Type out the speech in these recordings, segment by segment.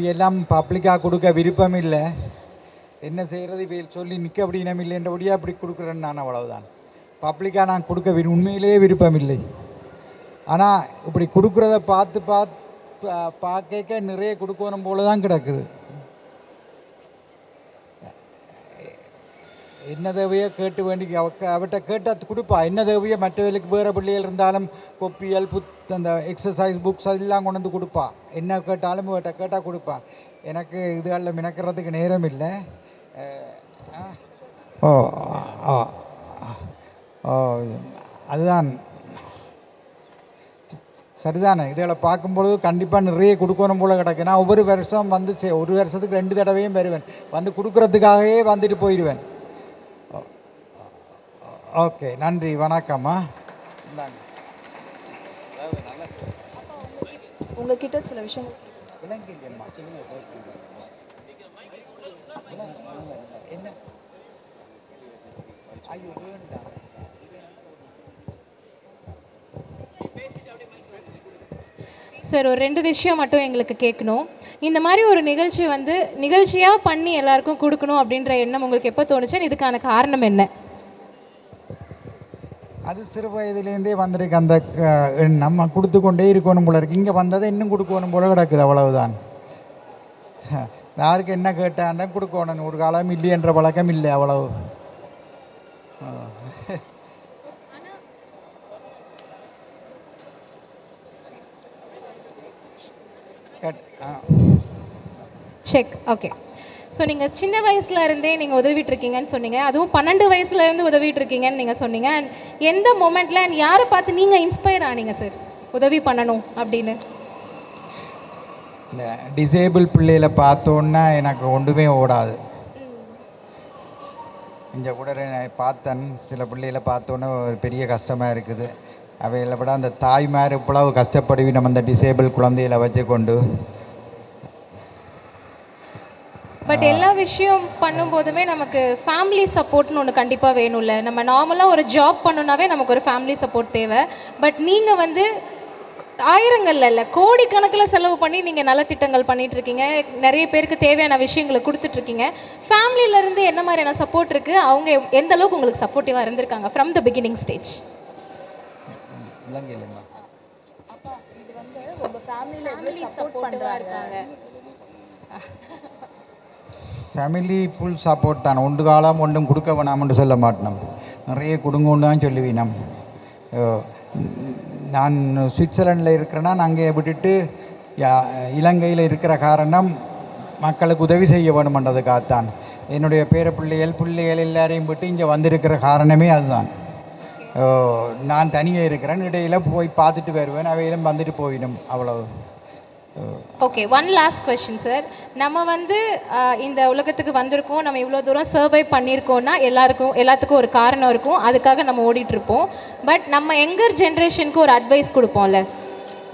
இப்படியெல்லாம் பப்ளிக்காக கொடுக்க விருப்பம் இல்லை. என்ன செய்கிறது, இப்போ சொல்லி நிற்க அப்படின்னா இல்லைன்றபடியாக அப்படி கொடுக்குறேன்னு நான், அவ்வளவுதான். பப்ளிக்காக நான் கொடுக்க உண்மையிலேயே விருப்பம் இல்லை. ஆனால் இப்படி கொடுக்குறத பார்க்க நிறைய கொடுக்கணும் போல தான் கிடக்குது. என்ன தேவையோ கேட்டு வேண்டி அவட்ட கேட்டால் கொடுப்பா. என்ன தேவையோ மற்றவர்களுக்கு வேறு பிள்ளைகள் இருந்தாலும் கொப்பியல் அந்த எக்ஸசைஸ் புக்ஸ் அதெல்லாம் கொண்டு வந்து கொடுப்பா. என்ன கேட்டாலும் அவட்ட கேட்டால் கொடுப்பா. எனக்கு இதுகளில் மினக்கிறதுக்கு நேரம் இல்லை. ஓ ஓ ஓ அதுதான் சரிதானே. இதில் பார்க்கும்பொழுது கண்டிப்பாக நிறைய கொடுக்கணும் போல் கிடக்கு. நான் ஒவ்வொரு வருஷம் வந்து ஒரு வருஷத்துக்கு 2 தடவையும் வருவேன். வந்து கொடுக்குறதுக்காகவே வந்துட்டு போயிடுவேன். ஓகே, நன்றி, வணக்கம்மா. உங்ககிட்ட சில விஷயங்கள் என்ன ஐயோ வேண்டாம். சார், ஒரு 2 விஷயம் மட்டும் எங்களுக்கு கேட்கணும். இந்த மாதிரி ஒரு நிகழ்ச்சி வந்து நிகழ்ச்சியாக பண்ணி எல்லாருக்கும் கொடுக்கணும் அப்படின்ற எண்ணம் உங்களுக்கு எப்போ தோணுச்சு? இதுக்கான காரணம் என்ன? அது சிறு வயதிலேருந்தே வந்திருக்கு அந்த நம்ம கொடுத்து கொண்டே இருக்கணும் போல இருக்குது. இங்கே வந்ததை இன்னும் கொடுக்கணும் போல கிடக்குது, அவ்வளவுதான். யாருக்கு என்ன கேட்டாண்டா கொடுக்கணும். ஒரு காலம் இல்லையன்ற பழக்கம் இல்லை, அவ்வளவு. செக். ஓகே. ஸோ நீங்கள் சின்ன வயசுல இருந்தே நீங்கள் உதவிட்டுருக்கீங்கன்னு சொன்னீங்க. அதுவும் 12 வயசுலேருந்து உதவிட்டுருக்கீங்கன்னு நீங்கள் சொன்னீங்க. அண்ட் எந்த மொமெண்ட்டில் அண்ட் யாரை பார்த்து நீங்கள் இன்ஸ்பயர் ஆனீங்க சார் உதவி பண்ணணும் அப்படின்னு? இந்த டிசேபிள் பிள்ளைகளை பார்த்தோன்னா எனக்கு ஒன்றுமே ஓடாது. இங்கே கூட பார்த்தேன், சில பிள்ளைகளை பார்த்தோன்னே ஒரு பெரிய கஷ்டமாக இருக்குது. அவைகளை விட அந்த தாய்மார் இவ்வளவு கஷ்டப்படுவி நம்ம அந்த டிசேபிள் குழந்தைகளை வச்சு கொண்டு. பட் எல்லா விஷயம் பண்ணும்போதுமே நமக்கு ஃபேமிலி சப்போர்ட்னு ஒன்று கண்டிப்பாக வேணும்ல. நம்ம நார்மலாக ஒரு ஜாப் பண்ணுனாவே நமக்கு ஒரு ஃபேமிலி சப்போர்ட் தேவை. பட் நீங்கள் வந்து ஆயிரங்கள்ல இல்லை, கோடிக்கணக்கில் செலவு பண்ணி நீங்கள் நலத்திட்டங்கள் பண்ணிகிட்ருக்கீங்க. நிறைய பேருக்கு தேவையான விஷயங்களை கொடுத்துட்ருக்கீங்க. ஃபேமிலியிலேருந்து என்ன மாதிரியான சப்போர்ட் இருக்குது? அவங்க எந்த அளவுக்கு உங்களுக்கு சப்போர்ட்டிவாக இருந்திருக்காங்க from the beginning stage? Family full support தான். ஒன்று காலம் ஒன்றும் கொடுக்க வேணாம்னு சொல்ல மாட்டோம், நிறைய கொடுங்கன்னு தான் சொல்லுவீனம். நான் சுவிட்சர்லாண்டில் இருக்கிறேன்னா நான் அங்கே விட்டுட்டு இலங்கையில் இருக்கிற காரணம் மக்களுக்கு உதவி செய்ய வேணுமென்றதுக்காகத்தான். என்னுடைய பிள்ளைகள் எல்லாரையும் விட்டு இங்கே வந்திருக்கிற காரணமே அதுதான். நான் தனியாக இருக்கிறேன், இடையில் போய் பார்த்துட்டு வருவேன், அவையிலும் வந்துட்டு போயிடும், அவ்வளவு. Okay, one last question sir. நம்ம வந்து இந்த உலகத்துக்கு வந்திருக்கோம், நம்ம இவ்வளோ தூரம் சர்வை பண்ணியிருக்கோன்னா எல்லாத்துக்கும் ஒரு காரணம் இருக்கும், அதுக்காக நம்ம ஓடிட்டுருப்போம். பட் நம்ம யங்கர் ஜென்ரேஷனுக்கு ஒரு அட்வைஸ் கொடுப்போம்ல,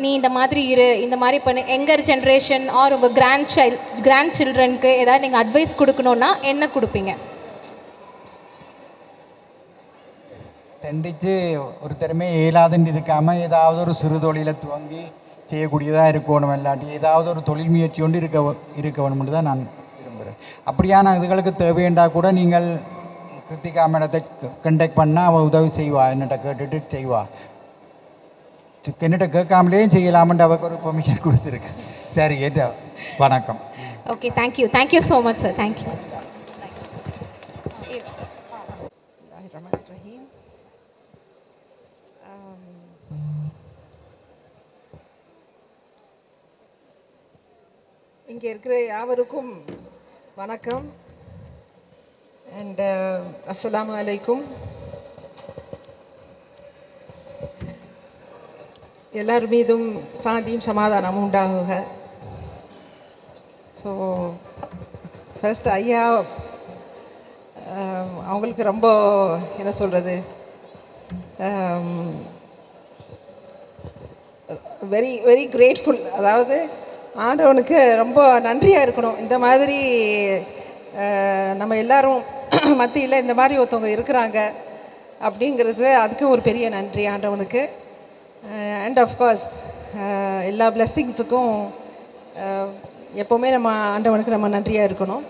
நீ இந்த மாதிரி இந்த மாதிரி பண்ணு. யங்கர் ஜென்ரேஷன் ஆர் உங்கள் கிராண்ட் சில்ட்ரனுக்கு ஏதாவது நீங்கள் அட்வைஸ் கொடுக்கணுன்னா என்ன கொடுப்பீங்க? தண்டித்து ஒருத்தருமே இயலாதுன்னு இருக்காமல் ஏதாவது ஒரு சிறு தொழிலை துவங்கி செய்யக்கூடியதாக இருக்கணும். இல்லாட்டி ஏதாவது ஒரு தொழில் முயற்சி கொண்டு இருக்க வேணும்னு தான் நான் விரும்புகிறேன். அப்படியான இதுகளுக்கு தேவையண்டா கூட நீங்கள் கிருத்திகா மேடத்தை கண்டெக்ட் பண்ணால் அவள் உதவி செய்வா, என்னட்ட கேட்டுட்டு செய்வா. என்னட்ட கேட்காமலேயும் செய்யலாமன்ட்டு அவருக்கு ஒரு பெர்மிஷன் கொடுத்துருக்கு. சரி, கேட்ட வணக்கம். Okay, thank you so much sir. Thank you. இங்கே இருக்கிற யாவருக்கும் வணக்கம் அண்ட் அஸ்ஸலாமு அலைக்கும். எல்லார் மீதும் சாந்தியும் சமாதானமும் உண்டாகுக. ஸோ ஃபர்ஸ்ட் ஐயா அவங்களுக்கு ரொம்ப என்ன சொல்கிறது, வெரி வெரி கிரேட்ஃபுல். அதாவது ஆண்டவனுக்கு ரொம்ப நன்றியாக இருக்கணும். இந்த மாதிரி நம்ம எல்லாரும் மத்தியில் இந்த மாதிரி ஒருத்தவங்க இருக்கிறாங்க அப்படிங்கிறது, அதுக்கு ஒரு பெரிய நன்றி ஆண்டவனுக்கு. அண்ட் ஆஃப்கோர்ஸ் எல்லா பிளெஸ்ஸிங்ஸுக்கும் எப்போவுமே நம்ம ஆண்டவனுக்கு நம்ம நன்றியாக இருக்கணும்.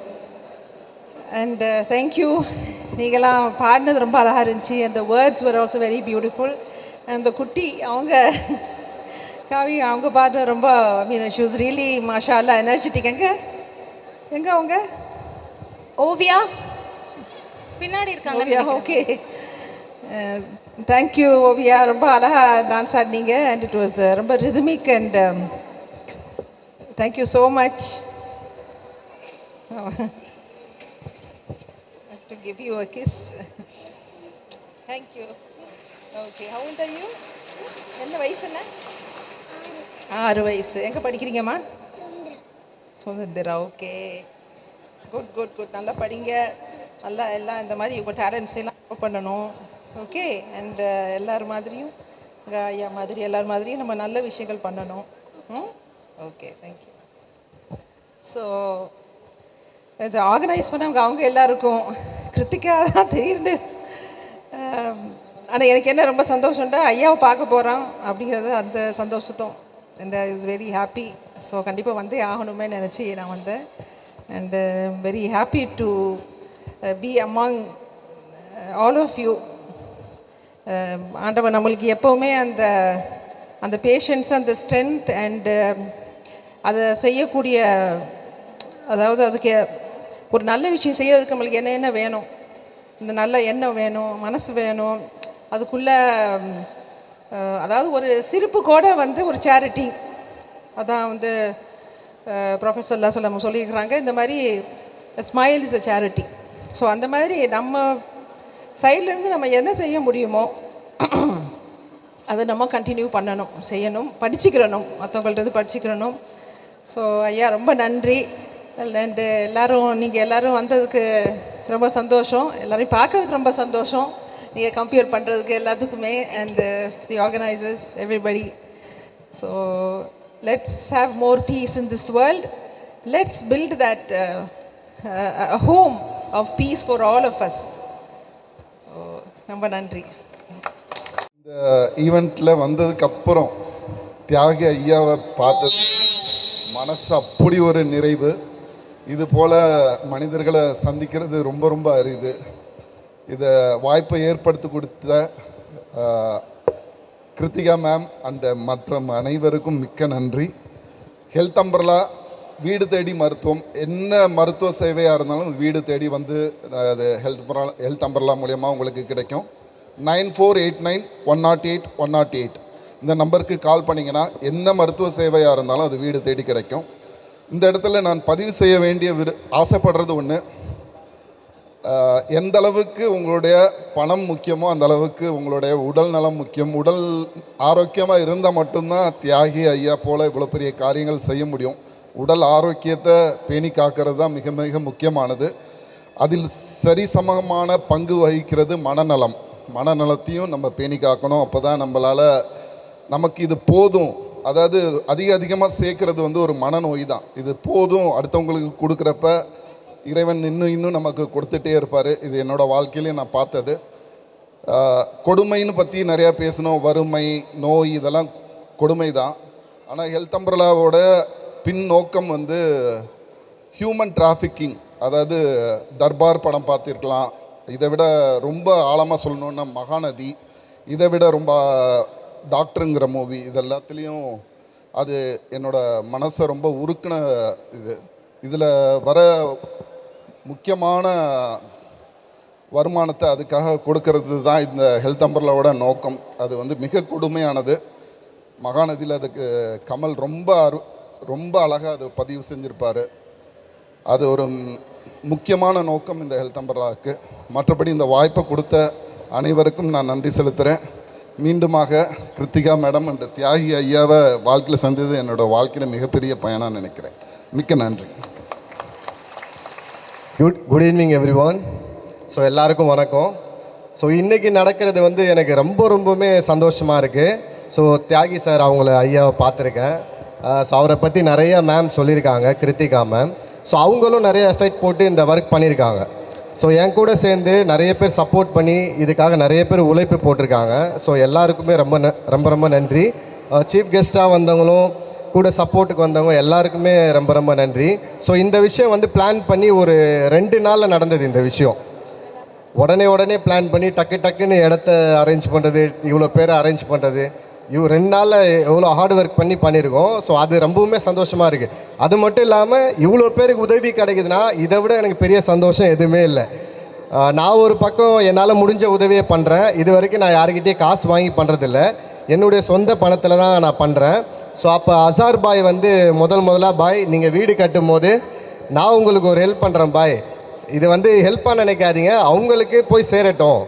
And thank you. நீங்களாம் பாடினது ரொம்ப அழகாக இருந்துச்சு. அந்த words were also very beautiful. அந்த குட்டி அவங்க காவி அவங்க பாடினது ரொம்ப she was really Masha Allah energetic. எங்கே அவங்க ஓவியா பின்னாடி இருக்காங்க. ஓவியா, ஓகே. தேங்க்யூ ஓவியா, ரொம்ப அழகாக டான்ஸ் ஆடினீங்க. அண்ட் இட் வாஸ் ரொம்ப rhythmic. And thank you so much. To give you a kiss. Thank you. Okay, how old are you? என்ன வயசு? என்ன 6 வயசு. எங்கே படிக்கிறீங்கம்மா? Suthanthira. Okay, good good good. நல்லா படிங்க. நல்லா எல்லாம் இந்த மாதிரி உங்கள் டேலண்ட்ஸ் எல்லாம் ஷோ பண்ணணும். ஓகே. அண்ட் எல்லோரும் மாதிரியும் உங்கள் ஐயா மாதிரி எல்லோரும் மாதிரியும் நம்ம நல்ல விஷயங்கள் பண்ணணும். Okay, thank you. ஸோ இதை ஆர்கனைஸ் பண்ணவங்க அவங்க எல்லாருக்கும் கிருத்திகா தான் தெரியுது. ஆனால் எனக்கு என்ன ரொம்ப சந்தோஷம்டா, ஐயாவை பார்க்க போகிறான் அப்படிங்கிறது அந்த சந்தோஷத்தும். And I is very happy. So கண்டிப்பாக வந்தே ஆகணுமே நினச்சி நான் வந்தேன். And very happy to be among all of you. ஆண்டவன் நம்மளுக்கு எப்போவுமே அந்த அந்த பேஷன்ஸ், அந்த ஸ்ட்ரென்த் அண்டு அதை செய்யக்கூடிய, அதாவது அதுக்கு ஒரு நல்ல விஷயம் செய்யறதுக்கு நம்மளுக்கு என்ன வேணும், இந்த நல்ல எண்ணம் வேணும், மனசு வேணும். அதுக்குள்ளே அதாவது ஒரு சிரிப்பு கூட வந்து ஒரு சேரிட்டி. அதான் வந்து ப்ரொஃபஸர் சொல்லியிருக்கிறாங்க, இந்த மாதிரி smile is a charity. So அந்த மாதிரி நம்ம சைட்லேருந்து நம்ம என்ன செய்ய முடியுமோ அதை நம்ம கண்டினியூ பண்ணணும், செய்யணும், படிச்சுக்கிறணும், மற்றவங்கள்ட்ட படிச்சுக்கிறணும். ஸோ ஐயா ரொம்ப நன்றி. அண்டு நீங்கள் எல்லோரும் வந்ததுக்கு ரொம்ப சந்தோஷம். எல்லோரையும் பார்க்கறதுக்கு ரொம்ப சந்தோஷம். நீங்கள் கம்பேர் பண்ணுறதுக்கு எல்லாத்துக்குமே. And the organisers, everybody. So let's have more peace in this world. Let's build that home of peace for all of us. ரொம்ப நன்றி. இந்த ஈவெண்ட்டில் வந்ததுக்கப்புறம் தியாகி ஐயாவை பார்த்தது மனசு அப்படி ஒரு நிறைவு. இது போல் மனிதர்களை சந்திக்கிறது ரொம்ப ரொம்ப அரிது. இதை வாய்ப்பை ஏற்படுத்தி கொடுத்த கிருத்திகா மேம் அண்ட் மற்ற அனைவருக்கும் மிக்க நன்றி. ஹெல்த் அம்பர்லா வீடு தேடி மருத்துவம், என்ன மருத்துவ சேவையாக இருந்தாலும் வீடு தேடி வந்து அது ஹெல்த் அம்பர்லா மூலயமா உங்களுக்கு கிடைக்கும். 9489-108-108 இந்த நம்பருக்கு கால் பண்ணிங்கன்னா என்ன மருத்துவ சேவையாக இருந்தாலும் அது வீடு தேடி கிடைக்கும். இந்த இடத்துல நான் பதிவு செய்ய வேண்டிய ஆசைப்படுறது ஒன்று, எந்த அளவுக்கு உங்களுடைய பணம் முக்கியமோ அந்த அளவுக்கு உங்களுடைய உடல் நலம் முக்கியம். உடல் ஆரோக்கியமாக இருந்தால் மட்டும்தான் தியாகி ஐயா போல் இவ்வளோ பெரிய காரியங்கள் செய்ய முடியும். உடல் ஆரோக்கியத்தை பேணி காக்கிறது தான் மிக மிக முக்கியமானது. அதில் சரிசமமான பங்கு வகிக்கிறது மனநலம். மனநலத்தையும் நம்ம பேணி காக்கணும். அப்போ தான் நம்மளால் நமக்கு இது போதும், அதாவது அதிகமாக சேர்க்கறது வந்து ஒரு மனநோய் தான். இது போதும் அடுத்தவங்களுக்கு கொடுக்குறப்ப இறைவன் இன்னும் நமக்கு கொடுத்துட்டே இருப்பார். இது என்னோடய வாழ்க்கையிலே நான் பார்த்தது. கொடுமைன்னு பற்றி நிறையா பேசணும். வறுமை, நோய் இதெல்லாம் கொடுமை தான். ஆனால் ஹெல்த் அம்பர்லாவோட பின் நோக்கம் வந்து ஹியூமன் டிராஃபிக்கிங். அதாவது தர்பார் படம் பார்த்துருக்கலாம். இதை விட ரொம்ப ஆழமாக சொல்லணுன்னா மகாநதி, இதை விட ரொம்ப டாக்டருங்கிற மூவி, இது எல்லாத்துலேயும் அது என்னோடய மனசை ரொம்ப உருக்கின இதில் வர முக்கியமான வருமானத்தை அதுக்காக கொடுக்கறது தான் இந்த ஹெல்த் அம்பர்லாவோட நோக்கம். அது வந்து மிக கொடுமையானது. மகாநதியில் அதுக்கு கமல் ரொம்ப அழகாக அது பதிவு செஞ்சுருப்பார். அது ஒரு முக்கியமான நோக்கம் இந்த ஹெல்த் அம்பர்லாவுக்கு. மற்றபடி இந்த வாய்ப்பை கொடுத்த அனைவருக்கும் நான் நன்றி செலுத்துகிறேன். மீண்டுமாக கிருத்திகா மேடம் என்ற தியாகி ஐயாவை வாழ்க்கையில் சந்தது என்னோடய வாழ்க்கையில் மிகப்பெரிய பயனாக நினைக்கிறேன். மிக்க நன்றி. Good evening every one. So எல்லாருக்கும் வணக்கம். ஸோ இன்றைக்கி நடக்கிறது வந்து எனக்கு ரொம்பவுமே சந்தோஷமாக இருக்குது. ஸோ தியாகி சார் அவங்கள ஐயாவை பார்த்துருக்கேன். ஸோ அவரை பற்றி நிறைய மேம் சொல்லியிருக்காங்க, கிருத்திகா மேம். ஸோ அவங்களும் நிறைய எஃபெக்ட் போட்டு இந்த ஒர்க் பண்ணியிருக்காங்க. ஸோ என் கூட சேர்ந்து நிறைய பேர் சப்போர்ட் பண்ணி இதுக்காக நிறைய பேர் உழைப்பு போட்டிருக்காங்க. ஸோ எல்லாருக்குமே ரொம்ப ரொம்ப நன்றி. சீஃப் கெஸ்ட்டாக வந்தவங்களும் கூட சப்போர்ட்டுக்கு வந்தவங்க எல்லாருக்குமே ரொம்ப ரொம்ப நன்றி. ஸோ இந்த விஷயம் வந்து பிளான் பண்ணி ஒரு 2 நாளில் நடந்தது. இந்த விஷயம் உடனே பிளான் பண்ணி டக்குன்னு இடத்த அரேஞ்ச் பண்ணுறது, இவ்வளோ பேரை அரேஞ்ச் பண்ணுறது, 2 நாளில் எவ்வளோ ஹார்ட் ஒர்க் பண்ணியிருக்கோம். ஸோ அது ரொம்பவுமே சந்தோஷமாக இருக்குது. அது மட்டும் இல்லாமல் இவ்வளோ பேருக்கு உதவி கிடைக்குதுன்னா இதை விட எனக்கு பெரிய சந்தோஷம் எதுவுமே இல்லை. நான் ஒரு பக்கம் என்னால் முடிஞ்ச உதவியை பண்ணுறேன். இது வரைக்கும் நான் யாருக்கிட்டே காசு வாங்கி பண்ணுறதில்ல, என்னுடைய சொந்த பணத்தில் தான் நான் பண்ணுறேன். ஸோ அப்போ அசார் பாய் வந்து முதலாக பாய் நீங்கள் வீடு கட்டும் போது நான் உங்களுக்கு ஒரு ஹெல்ப் பண்ணுறேன் பாய், இது வந்து ஹெல்ப்பாக நினைக்காதீங்க, அவங்களுக்கு போய் சேரட்டும்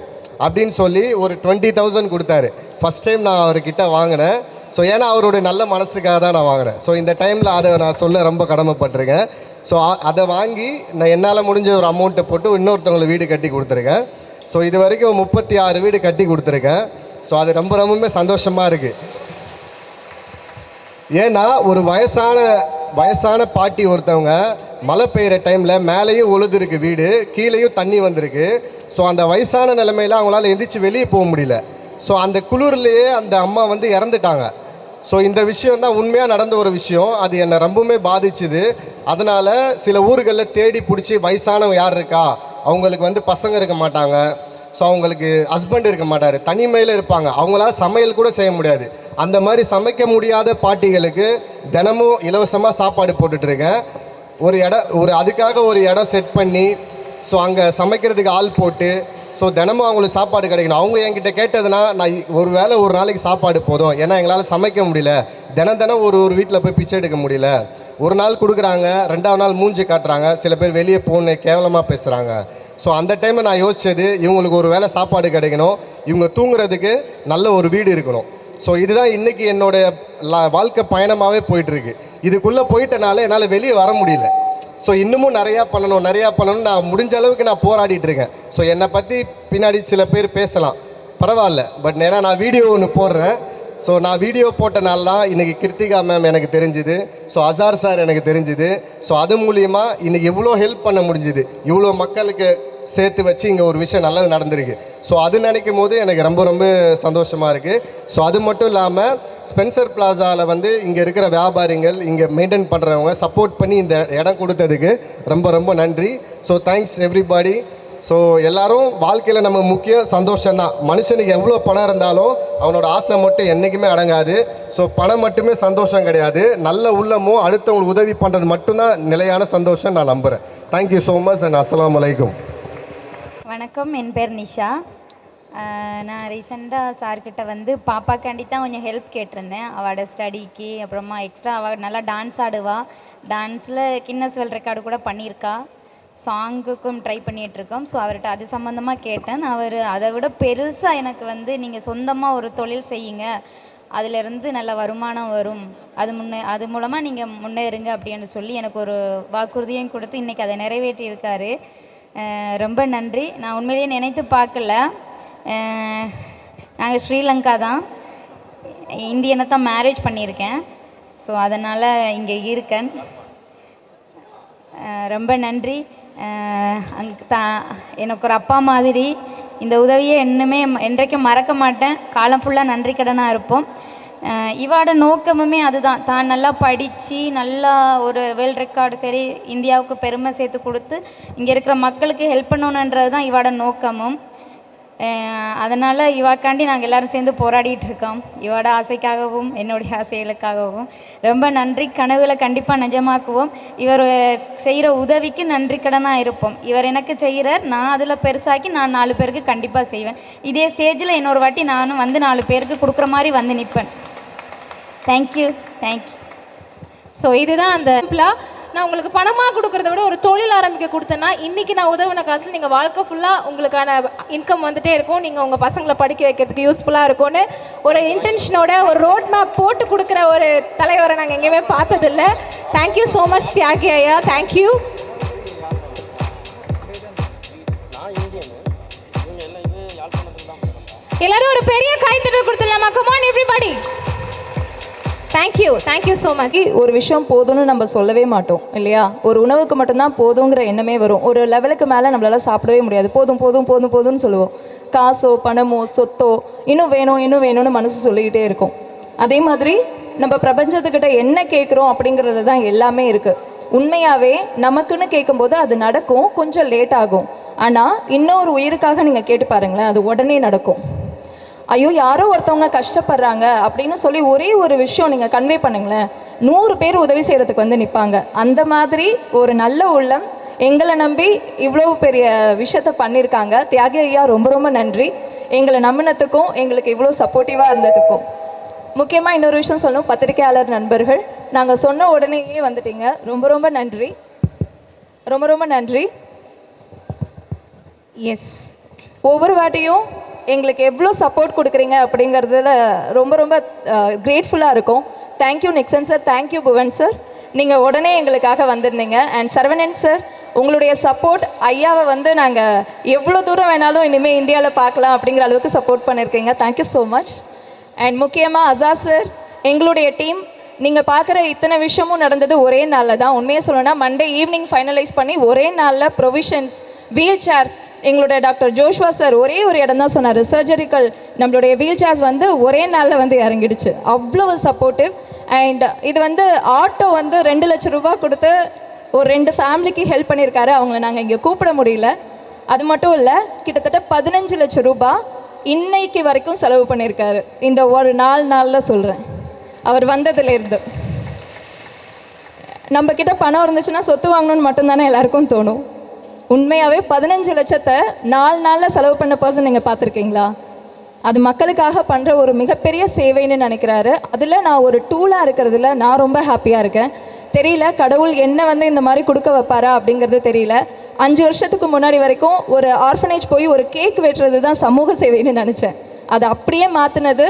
அப்படின்னு சொல்லி ஒரு 20,000 கொடுத்தாரு. ஃபஸ்ட் டைம் நான் அவர்கிட்ட வாங்கினேன். ஸோ ஏன்னா அவருடைய நல்ல மனசுக்காக தான் நான் வாங்கினேன். ஸோ இந்த டைமில் அதை நான் சொல்ல ரொம்ப கடமைப்பட்டிருக்கேன். ஸோ அதை வாங்கி நான் என்னால் முடிஞ்ச ஒரு அமௌண்ட்டை போட்டு இன்னொருத்தவங்களுக்கு வீடு கட்டி கொடுத்துருக்கேன். ஸோ இது வரைக்கும் 36 வீடு கட்டி கொடுத்துருக்கேன். ஸோ அது ரொம்பவுமே சந்தோஷமாக இருக்குது. ஏன்னா ஒரு வயசான பாட்டி ஒருத்தவங்க மழை பெய்கிற டைமில் மேலேயும் உழுதுருக்கு வீடு, கீழேயும் தண்ணி வந்திருக்கு. ஸோ அந்த வயசான நிலைமையில் அவங்களால எந்திரிச்சு வெளியே போக முடியல. ஸோ அந்த குளிர்லேயே அந்த அம்மா வந்து இறந்துட்டாங்க. ஸோ இந்த விஷயம் தான் உண்மையாக நடந்த ஒரு விஷயம். அது என்னை ரொம்பவுமே பாதிச்சுது. அதனால் சில ஊர்களில் தேடி பிடிச்சி வயசானவங்க யார் இருக்கா, அவங்களுக்கு வந்து பசங்க இருக்க மாட்டாங்க, ஸோ அவங்களுக்கு ஹஸ்பண்ட் இருக்க மாட்டார், தனிமையில் இருப்பாங்க, அவங்களால சமையல் கூட செய்ய முடியாது. அந்த மாதிரி சமைக்க முடியாத பாட்டிகளுக்கு தினமும் இலவசமாக சாப்பாடு போட்டுட்ருக்கேன். அதுக்காக ஒரு இடம் செட் பண்ணி ஸோ அங்கே சமைக்கிறதுக்கு ஆள் போட்டு ஸோ தினமும் அவங்களுக்கு சாப்பாடு கிடைக்கணும். அவங்க என்கிட்ட கேட்டதுன்னா நான் ஒரு நாளைக்கு சாப்பாடு போதும், ஏன்னா எங்களால் சமைக்க முடியல, தினம் ஒரு வீட்டில் போய் பிச்சை எடுக்க முடியல. ஒரு நாள் கொடுக்குறாங்க, 2ஆவது நாள் மூஞ்சி காட்டுறாங்க, சில பேர் வெளியே போன்னு கேவலமாக பேசுகிறாங்க. ஸோ அந்த டைமில் நான் யோசித்தது, இவங்களுக்கு ஒரு வேளை சாப்பாடு கிடைக்கணும், இவங்க தூங்குறதுக்கு நல்ல ஒரு வீடு இருக்கணும். ஸோ இதுதான் இன்றைக்கி என்னோடய வாழ்க்கை பயணமாகவே போயிட்டுருக்கு. இதுக்குள்ளே போயிட்டனால என்னால் வெளியே வர முடியல. ஸோ இன்னமும் நிறையா பண்ணணும் நான் முடிஞ்ச அளவுக்கு நான் போராடிட்டு இருக்கேன். ஸோ என்னை பற்றி பின்னாடி சில பேர் பேசலாம், பரவாயில்ல, பட் ஏன்னா நான் வீடியோ ஒன்று போடுறேன். ஸோ நான் வீடியோ போட்டனால தான் இன்றைக்கி கிருத்திகா மேம் எனக்கு தெரிஞ்சுது, ஸோ அசார் சார் எனக்கு தெரிஞ்சுது. ஸோ அது மூலியமாக இன்றைக்கி இவ்வளோ ஹெல்ப் பண்ண முடிஞ்சுது, இவ்வளோ மக்களுக்கு சேர்த்து வச்சு இங்கே ஒரு விஷயம் நல்லது நடந்திருக்கு. ஸோ அது நினைக்கும் போது எனக்கு ரொம்ப சந்தோஷமாக இருக்குது. ஸோ அது மட்டும் இல்லாமல் ஸ்பென்சர் பிளாசாவில் வந்து இங்கே இருக்கிற வியாபாரிகள், இங்கே மெயின்டைன் பண்ணுறவங்க சப்போர்ட் பண்ணி இந்த இடம் கொடுத்ததுக்கு ரொம்ப நன்றி. So thanks everybody. ஸோ எல்லோரும் வாழ்க்கையில் நம்ம முக்கியம் சந்தோஷம்தான். மனுஷனுக்கு எவ்வளோ பணம் இருந்தாலும் அவனோட ஆசை மட்டும் என்றைக்குமே அடங்காது. ஸோ பணம் மட்டுமே சந்தோஷம் கிடையாது, நல்ல உள்ளமும் அடுத்தவங்களுக்கு உதவி பண்ணுறது மட்டும்தான் நிலையான சந்தோஷம் நான் நம்புகிறேன். தேங்க்யூ ஸோ மச் அண்ட் அஸ்ஸலாமு அலைக்கும். வணக்கம், என் பேர் நிஷா. நான் ரீசெண்டாக சார்கிட்ட வந்து பாப்பாக்காண்டி தான் கொஞ்சம் ஹெல்ப் கேட்டிருந்தேன், அவளோட ஸ்டடிக்கு. அப்புறமா எக்ஸ்ட்ரா அவள் நல்லா டான்ஸ் ஆடுவா, டான்ஸில் கின்னஸ் வேர்ல்ட் ரெக்கார்டு கூட பண்ணியிருக்கா, சாங்குக்கும் ட்ரை பண்ணிகிட்ருக்கோம். ஸோ அவர்கிட்ட அது சம்மந்தமாக கேட்டேன். அவர் அதை விட பெருசாக எனக்கு வந்து நீங்கள் சொந்தமாக ஒரு தொழில் செய்யுங்க, அதிலிருந்து நல்ல வருமானம் வரும், அது மூலமாக நீங்கள் முன்னேறுங்க அப்படின்னு சொல்லி எனக்கு ஒரு வாக்குறுதியும் கொடுத்து இன்றைக்கி அதை நிறைவேற்றியிருக்காரு. ரொம்ப நன்றி. நான் உண்மையிலேயே நினைத்து பார்க்கல. நாங்கள் ஸ்ரீலங்கா தான், இந்தியனை தான் மேரேஜ் பண்ணியிருக்கேன். ஸோ அதனால் இங்கே இருக்கேன். ரொம்ப நன்றி. எனக்கு ஒரு அப்பா மாதிரி இந்த உதவியை என்றைக்கும் மறக்க மாட்டேன். காலம் ஃபுல்லாக நன்றி கடனாக இருப்போம். இவாட நோக்கமுமே அதுதான், தான் நல்லா படித்து நல்லா ஒரு வேர்ல்ட் ரெக்கார்டு சரி இந்தியாவுக்கு பெருமை சேர்த்து கொடுத்து இங்கே இருக்கிற மக்களுக்கு ஹெல்ப் பண்ணணுன்றது தான் இவாட நோக்கமும். அதனால் இவாக்காண்டி நாங்கள் எல்லோரும் சேர்ந்து போராடிட்டு இருக்கோம், இவாட ஆசைக்காகவும் என்னுடைய ஆசைகளுக்காகவும். ரொம்ப நன்றி. கனவுகளை கண்டிப்பாக நிஜமாக்குவோம். இவர் செய்கிற உதவிக்கு நன்றி கடனாக இருப்போம். இவர் எனக்கு செய்கிறார், நான் அதில் பெருசாக்கி நான் 4 பேருக்கு கண்டிப்பாக செய்வேன். இதே ஸ்டேஜில் இன்னொரு வாட்டி நானும் வந்து 4 பேருக்கு கொடுக்குற மாதிரி வந்து நிற்பேன். தேங்க்யூ. ஸோ இதுதான் அந்த நான் உங்களுக்கு பணமாக கொடுக்குறத விட ஒரு தொழில் ஆரம்பிக்க கொடுத்தேன்னா இன்றைக்கி நான் உதவின காசில் நீங்கள் வாழ்க்கை ஃபுல்லாக உங்களுக்கான இன்கம் வந்துகிட்டே இருக்கும், நீங்கள் உங்கள் பசங்களை படிக்க வைக்கிறதுக்கு யூஸ்ஃபுல்லாக இருக்கும்னு ஒரு இன்டென்ஷனோட ஒரு ரோட் மேப் போட்டு கொடுக்குற ஒரு தலைவரை நாங்கள் எங்கேயுமே பார்த்ததில்லை. தேங்க்யூ ஸோ மச் தியாகி ஐயா, தேங்க்யூ. எல்லாரும் ஒரு பெரிய கைத்தட்டல் கொடுத்துடலாமா? Come on everybody. Thank you so much. ஒரு விஷயம் போதும்னு நம்ம சொல்லவே மாட்டோம் இல்லையா? ஒரு உணவுக்கு மட்டும்தான் போதுங்கிற எண்ணமே வரும். ஒரு லெவலுக்கு மேலே நம்மளால் சாப்பிடவே முடியாது. போதும்னு சொல்லுவோம். காசோ பணமோ சொத்தோ இன்னும் வேணும்னு மனசு சொல்லிக்கிட்டே இருக்கும். அதே மாதிரி நம்ம பிரபஞ்சத்துக்கிட்ட என்ன கேட்குறோம் அப்படிங்கிறது தான் எல்லாமே இருக்குது. உண்மையாகவே நமக்குன்னு கேட்கும்போது அது நடக்கும், கொஞ்சம் லேட் ஆகும். ஆனால் இன்னொரு உயிருக்காக நீங்கள் கேட்டு பாருங்களேன், அது உடனே நடக்கும். ஐயோ யாரோ ஒருத்தவங்க கஷ்டப்படுறாங்க அப்படின்னு சொல்லி ஒரே ஒரு விஷயம் நீங்கள் கன்வே பண்ணுங்களேன், 100 பேர் உதவி செய்கிறதுக்கு வந்து நிற்பாங்க. அந்த மாதிரி ஒரு நல்ல உள்ளம் எங்களை நம்பி இவ்வளோ பெரிய விஷயத்த பண்ணியிருக்காங்க. தியாகி ஐயா ரொம்ப ரொம்ப நன்றி, எங்களை நம்பினத்துக்கும் எங்களுக்கு இவ்வளோ சப்போர்ட்டிவாக இருந்ததுக்கும். முக்கியமாக இன்னொரு விஷயம் சொல்லணும், பத்திரிகையாளர் நண்பர்கள், நாங்கள் சொன்ன உடனேயே வந்துட்டீங்க. ரொம்ப ரொம்ப நன்றி, ரொம்ப ரொம்ப நன்றி. எஸ், ஒவ்வொரு வாட்டியும் எங்களுக்கு எவ்வளோ சப்போர்ட் கொடுக்குறீங்க அப்படிங்கிறதுல ரொம்ப ரொம்ப கிரேட்ஃபுல்லாக இருக்கும். Thank you Nixon sir, thank you Bhuvan sir, நீங்கள் உடனே எங்களுக்காக வந்திருந்தீங்க. அண்ட் சரவணன் சார், உங்களுடைய சப்போர்ட் ஐயாவை வந்து நாங்கள் எவ்வளோ தூரம் வேணாலும் இனிமேல் இந்தியாவில் பார்க்கலாம் அப்படிங்கிற அளவுக்கு சப்போர்ட் பண்ணியிருக்கீங்க. Thank you so much. அண்ட் முக்கியமாக அசா சார், எங்களுடைய டீம், நீங்கள் பார்க்குற இத்தனை விஷயமும் நடந்தது ஒரே நாளில் தான். உண்மையாக சொல்லணும்னா மண்டே ஈவினிங் ஃபைனலைஸ் பண்ணி ஒரே நாளில் ப்ரொவிஷன்ஸ், வீல் சேர்ஸ், எங்களுடைய டாக்டர் ஜோஷ்வா சார் ஒரே ஒரு இடம் தான் சொன்னார், சர்ஜரிக்கல் நம்மளுடைய வீல் சேர்ஸ் வந்து ஒரே நாளில் வந்து இறங்கிடுச்சு. அவ்வளோ சப்போர்ட்டிவ். அண்ட் இது வந்து ஆட்டோ வந்து 2 லட்சம் ரூபா கொடுத்து ஒரு 2 ஃபேமிலிக்கு ஹெல்ப் பண்ணியிருக்காரு. அவங்கள நாங்கள் இங்கே கூப்பிட முடியல. அது மட்டும் இல்லை, கிட்டத்தட்ட 15 லட்சம் ரூபா இன்னைக்கு வரைக்கும் செலவு பண்ணியிருக்காரு. இந்த ஒரு நாளில் சொல்கிறேன், அவர் வந்ததுலேருந்து. நம்மக்கிட்ட பணம் இருந்துச்சுன்னா சொத்து வாங்கணும்னு மட்டும்தானே எல்லாருக்கும் தோணும். உண்மையாகவே 15 லட்சத்தை 4 நாளில் செலவு பண்ண பர்சன் நீங்கள் பார்த்துருக்கீங்களா? அது மக்களுக்காக பண்ணுற ஒரு மிகப்பெரிய சேவைன்னு நினைக்கிறாரு. அதில் நான் ஒரு டூலாக இருக்கிறதுல நான் ரொம்ப ஹாப்பியாக இருக்கேன். தெரியல கடவுள் என்ன வந்து இந்த மாதிரி கொடுக்க வைப்பாரா அப்படிங்கிறது தெரியல. 5 வருஷத்துக்கு முன்னாடி வரைக்கும் ஒரு ஆர்ஃபனேஜ் போய் ஒரு கேக் வெட்டுறது தான் சமூக சேவைன்னு நினச்சேன். அதை அப்படியே மாற்றினது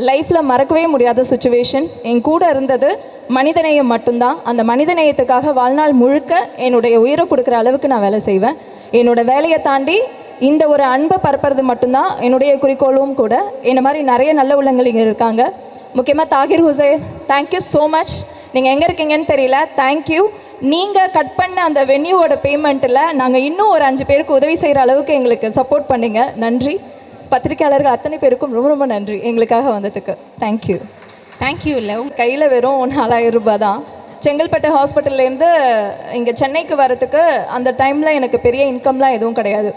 லைஃப்பில் மறக்கவே முடியாத சுச்சுவேஷன்ஸ். என் கூட இருந்தது மனிதநேயம் மட்டும்தான். அந்த மனிதநேயத்துக்காக வாழ்நாள் முழுக்க என்னுடைய உயிரை கொடுக்குற அளவுக்கு நான் வேலை செய்வேன். என்னோடய வேலையை தாண்டி இந்த ஒரு அன்பை பரப்புறது மட்டும்தான் என்னுடைய குறிக்கோளும் கூட. என்ன மாதிரி நிறைய நல்ல உள்ளங்கள் இங்கே இருக்காங்க. முக்கியமாக Tahir Hussain, thank you so much. நீங்கள் எங்கே இருக்கீங்கன்னு தெரியல, தேங்க்யூ. நீங்கள் கட் பண்ண அந்த வென்யூவோட பேமெண்ட்டில் நாங்கள் இன்னும் ஒரு 5 பேருக்கு உதவி செய்கிற அளவுக்கு எங்களுக்கு சப்போர்ட் பண்ணிங்க. நன்றி. பத்திரிகையாளர்கள் அத்தனை பேருக்கும் ரொம்ப ரொம்ப நன்றி எங்களுக்காக வந்ததுக்கு. தேங்க்யூ. தேங்க்யூ. இல்லை, உங்கள் கையில் வெறும் 4000 ரூபாய் தான். செங்கல்பட்டு ஹாஸ்பிட்டல்லேருந்து இங்கே சென்னைக்கு வரத்துக்கு அந்த டைமில் எனக்கு பெரிய இன்கம்லாம் எதுவும் கிடையாது.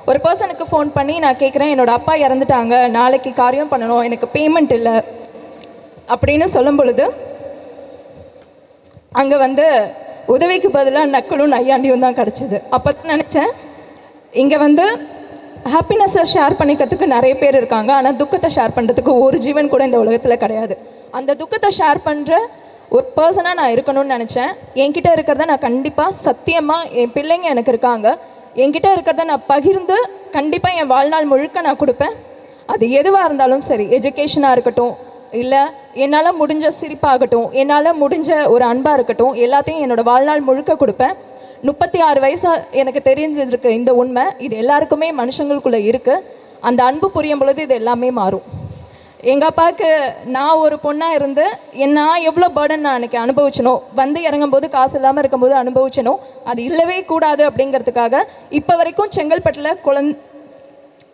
ஒரு பர்சனுக்கு ஃபோன் பண்ணி நான் கேட்குறேன், என்னோடய அப்பா இறந்துட்டாங்க, நாளைக்கு காரியம் பண்ணணும், எனக்கு பேமெண்ட் இல்லை அப்படின்னு சொல்லும் பொழுது அங்கே வந்து உதவிக்கு பதிலாக நக்கலும் நையாண்டியும் தான் கிடச்சிது. அப்போ தான் நினச்சேன், இங்கே வந்து ஹாப்பினஸை ஷேர் பண்ணிக்கிறதுக்கு நிறைய பேர் இருக்காங்க, ஆனால் துக்கத்தை ஷேர் பண்ணுறதுக்கு ஒரு ஜீவன் கூட இந்த உலகத்தில் கிடையாது. அந்த துக்கத்தை ஷேர் பண்ணுற ஒரு பர்சனாக நான் இருக்கணும்னு நினச்சேன். என்கிட்ட இருக்கிறத நான் கண்டிப்பாக சத்தியமாக, என் பிள்ளைங்க எனக்கு இருக்காங்க, என்கிட்ட இருக்கிறத நான் பகிர்ந்து கண்டிப்பாக என் வாழ்நாள் முழுக்க நான் கொடுப்பேன். அது எதுவாக இருந்தாலும் சரி, எஜுகேஷனாக இருக்கட்டும், இல்லை என்னால் முடிஞ்ச சிரிப்பாகட்டும், என்னால் முடிஞ்ச ஒரு அன்பாக இருக்கட்டும், எல்லாத்தையும் என்னோடய வாழ்நாள் முழுக்க கொடுப்பேன். 36 வயசாக எனக்கு தெரிஞ்சிருக்கு இந்த உண்மை. இது எல்லாருக்குமே மனுஷங்களுக்குள்ளே இருக்குது. அந்த அன்பு புரியும் பொழுது இது எல்லாமே மாறும். எங்கள் அப்பாவுக்கு நான் ஒரு பொண்ணாக இருந்து நான் எவ்வளோ பேர்டன் நான் அன்றைக்கி அனுபவிச்சனோ, வந்து இறங்கும்போது காசு இல்லாமல் இருக்கும்போது அனுபவிச்சனோ, அது இல்லவே கூடாது அப்படிங்கிறதுக்காக இப்போ வரைக்கும் செங்கல்பட்டில்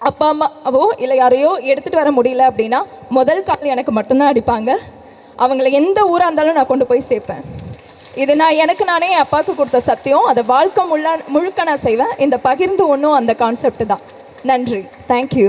அப்பா அம்மாவோ இல்லை யாரையோ எடுத்துகிட்டு வர முடியல அப்படின்னா முதல் கால் எனக்கு மட்டும்தான் அடிப்பாங்க. அவங்கள எந்த ஊராக இருந்தாலும் நான் கொண்டு போய் சேர்ப்பேன். இது நான் எனக்கு நானே என் அப்பாவுக்கு கொடுத்த சத்தியம். அதை வாழ்க்கை முழுக்க நான் செய்வேன். இந்த பகிர்ந்து ஒன்றும் அந்த கான்செப்ட் தான். நன்றி. தேங்க்யூ.